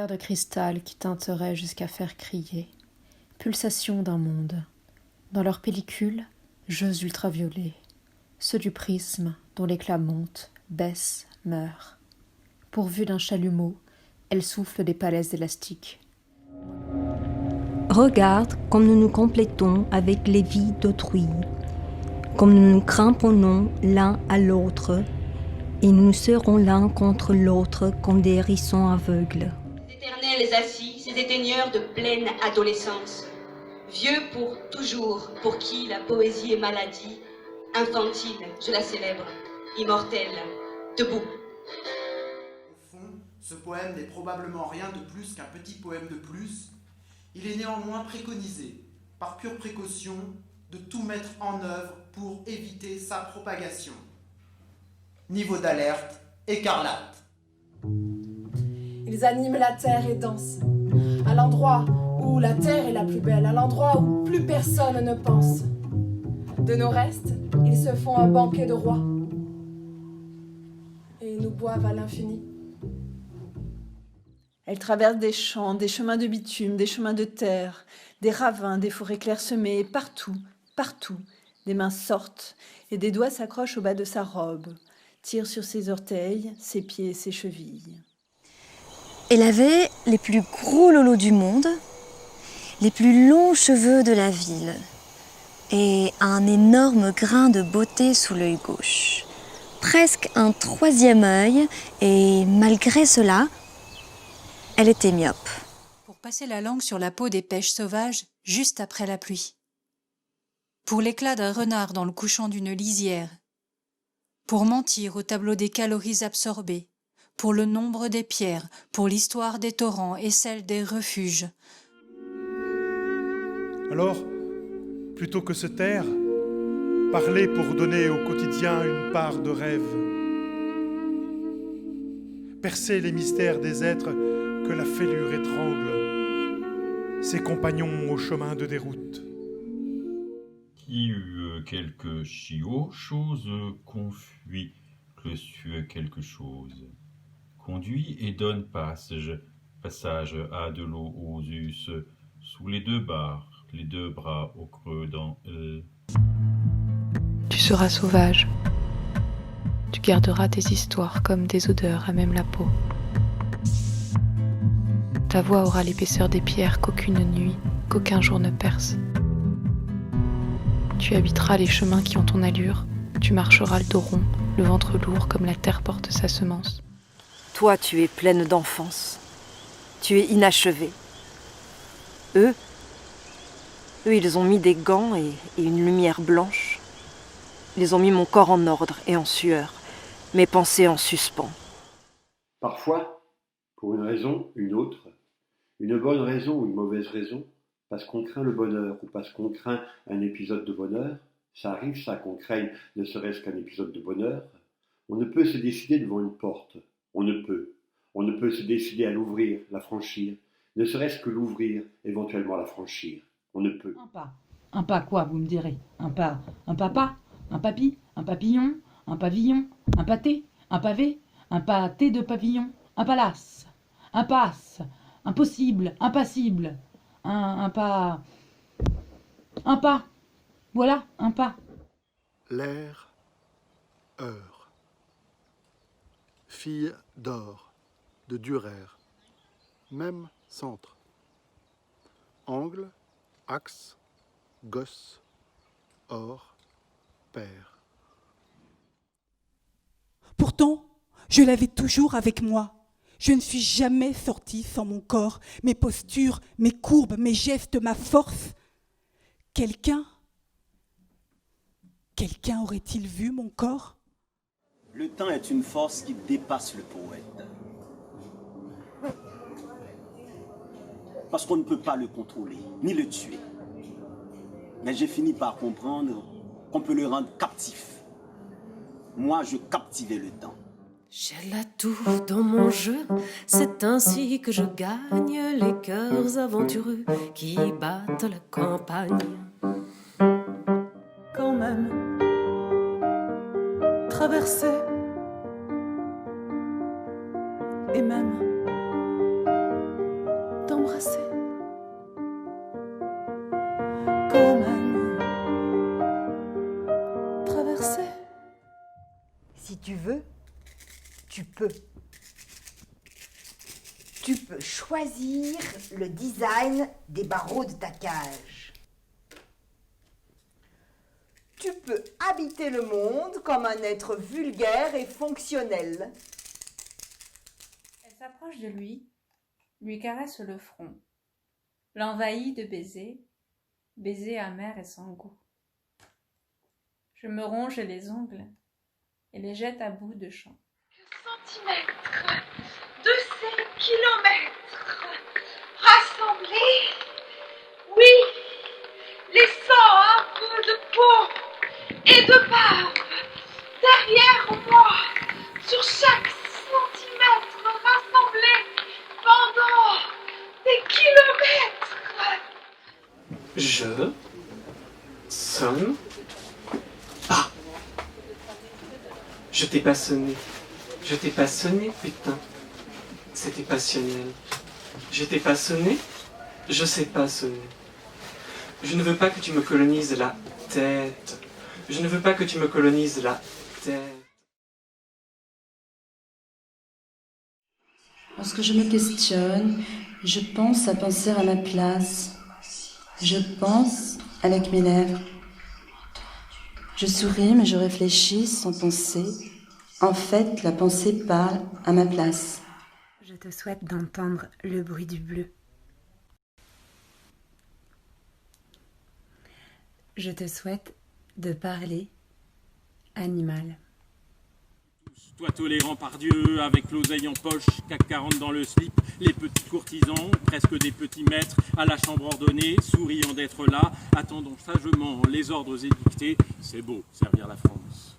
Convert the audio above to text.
Regard de cristal qui teinterait jusqu'à faire crier. Pulsation d'un monde. Dans leur pellicule, jeux ultraviolets. Ceux du prisme dont l'éclat monte, baisse, meurt. Pourvue d'un chalumeau, elle souffle des palaises élastiques. Regarde comme nous nous complétons avec les vies d'autrui, comme nous nous cramponnons l'un à l'autre, et nous serons l'un contre l'autre comme des hérissons aveugles. Ces éternels assis, ces éteigneurs de pleine adolescence, vieux pour toujours, pour qui la poésie est maladie, infantile, je la célèbre, immortelle, debout. Au fond, ce poème n'est probablement rien de plus qu'un petit poème de plus. Il est néanmoins préconisé, par pure précaution, de tout mettre en œuvre pour éviter sa propagation. Niveau d'alerte, écarlate. Ils animent la terre et dansent, à l'endroit où la terre est la plus belle, à l'endroit où plus personne ne pense. De nos restes, ils se font un banquet de rois, et nous boivent à l'infini. Elle traverse des champs, des chemins de bitume, des chemins de terre, des ravins, des forêts clairsemées, et partout, partout, des mains sortent et des doigts s'accrochent au bas de sa robe, tirent sur ses orteils, ses pieds et ses chevilles. Elle avait les plus gros lolos du monde, les plus longs cheveux de la ville et un énorme grain de beauté sous l'œil gauche. Presque un troisième œil et malgré cela, elle était myope. Pour passer la langue sur la peau des pêches sauvages juste après la pluie. Pour l'éclat d'un renard dans le couchant d'une lisière. Pour mentir au tableau des calories absorbées. Pour le nombre des pierres, pour l'histoire des torrents et celle des refuges. Alors, plutôt que se taire, parler pour donner au quotidien une part de rêve. Percer les mystères des êtres que la fêlure étrangle, ses compagnons au chemin de déroute. Qui eut quelque chiot, chose confui, que sue quelque chose. Conduit et donne passage à de l'eau aux us, sous les deux barres, les deux bras au creux dans Tu seras sauvage. Tu garderas tes histoires comme des odeurs à même la peau. Ta voix aura l'épaisseur des pierres qu'aucune nuit, qu'aucun jour ne perce. Tu habiteras les chemins qui ont ton allure, tu marcheras le dos rond, le ventre lourd comme la terre porte sa semence. Toi, tu es pleine d'enfance. Tu es inachevée. Eux, ils ont mis des gants et une lumière blanche. Ils ont mis mon corps en ordre et en sueur, mes pensées en suspens. Parfois, pour une raison, une autre, une bonne raison ou une mauvaise raison, parce qu'on craint le bonheur ou parce qu'on craint un épisode de bonheur, ça arrive ça qu'on craigne ne serait-ce qu'un épisode de bonheur, on ne peut se décider devant une porte. On ne peut se décider à l'ouvrir, la franchir, ne serait-ce que l'ouvrir, éventuellement la franchir. On ne peut. Un pas quoi, vous me direz? Un papa, un papy, un papillon, un pavillon, un pâté, un pavé, un pâté de pavillon, un palace, un passe, impossible, impassible, un pas, voilà, un pas. L'air, heure. Fille d'or, de Dürer, même centre. Angle, axe, gosse, or, père. Pourtant, je l'avais toujours avec moi. Je ne suis jamais sortie sans mon corps, mes postures, mes courbes, mes gestes, ma force. Quelqu'un aurait-il vu mon corps ? Le temps est une force qui dépasse le poète. Parce qu'on ne peut pas le contrôler, ni le tuer. Mais j'ai fini par comprendre qu'on peut le rendre captif. Moi, je captivais le temps. J'ai la tour dans mon jeu, c'est ainsi que je gagne les cœurs aventureux qui battent la campagne. Quand même, traverser, et même tu veux, tu peux. Tu peux choisir le design des barreaux de ta cage. Tu peux habiter le monde comme un être vulgaire et fonctionnel. Elle s'approche de lui caresse le front, l'envahit de baisers, baisers amers et sans goût. Je me ronge les ongles et les jette à bout de champ. Centimètres de ces kilomètres rassemblés, oui, laissant un peu de peau et de bave derrière moi, sur chaque centimètre rassemblé pendant des kilomètres. Je sonne pas. Je t'ai pas sonné. Je t'ai pas sonné, putain. C'était passionnel. Je t'ai pas sonné. Je sais pas sonner. Je ne veux pas que tu me colonises la tête. Je ne veux pas que tu me colonises la tête. Lorsque je me questionne, je pense à penser à ma place. Je pense avec mes lèvres. Je souris, mais je réfléchis sans penser. En fait, la pensée parle à ma place. Je te souhaite d'entendre le bruit du bleu. Je te souhaite de parler animal. Toi tolérant par Dieu, avec l'oseille en poche, CAC 40 dans le slip, les petits courtisans, presque des petits maîtres, à la chambre ordonnée, souriant d'être là, attendons sagement les ordres édictés, c'est beau, servir la France.